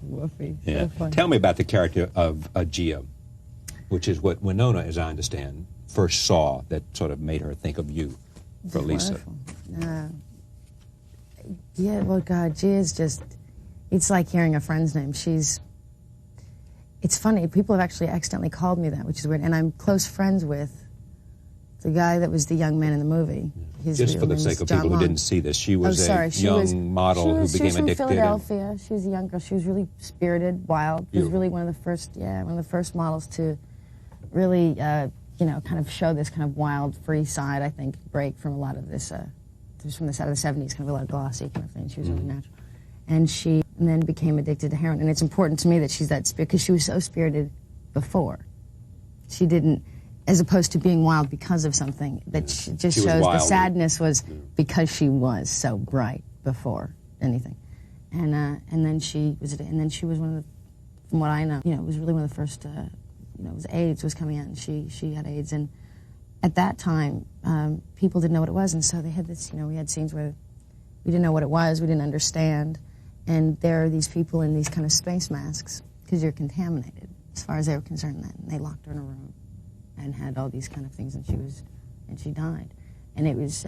Woofy. Yeah. So funny. Tell me about the character of Gia, which is what Winona, as I understand, first saw that sort of made her think of you for It's Lisa. wonderful. Yeah, well, God, Gia's just, it's like hearing a friend's name. It's funny, people have actually accidentally called me that, which is weird, and I'm close friends with the guy that was the young man in the movie. His Just real for the name sake is of John people who Long. didn't see this, she was She young was- model who she became was from addicted. Philadelphia. She was a young girl. She was really spirited, wild. She was Beautiful. really one of the first models to really, kind of show this kind of wild, free side, I think, break from a lot of this, just from the side of the 70s, kind of a lot of glossy kind of thing. She was really natural. And she then became addicted to heroin. And it's important to me that she's that spirit, because she was so spirited before. She didn't, as opposed to being wild because of something, that just She was shows the wild. sadness was because she was so bright before anything. And then she was one of the, from what I know, it was really one of the first, it was AIDS was coming out, and she had AIDS. And at that time, people didn't know what it was, and so they had this, we had scenes where we didn't know what it was, we didn't understand, and there are these people in these kind of space masks, because you're contaminated, as far as they were concerned then. And they locked her in a room and had all these kind of things, and she died. And it was,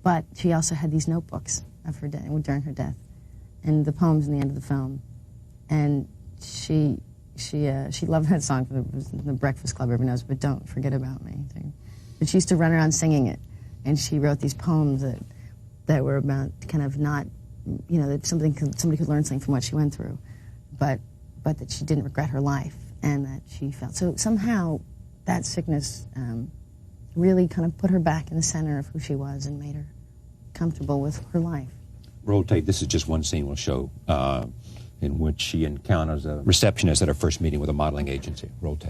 but she also had these notebooks of her death, during her death, and the poems in the end of the film. And she loved that song from the Breakfast Club, everyone knows, but Don't Forget About Me. But she used to run around singing it, and she wrote these poems that were about kind of not, that somebody could learn something from what she went through, but that she didn't regret her life, and that she felt, so somehow that sickness really kind of put her back in the center of who she was and made her comfortable with her life. Roll tape. This is just one scene we'll show in which she encounters a receptionist at her first meeting with a modeling agency. Roll tape.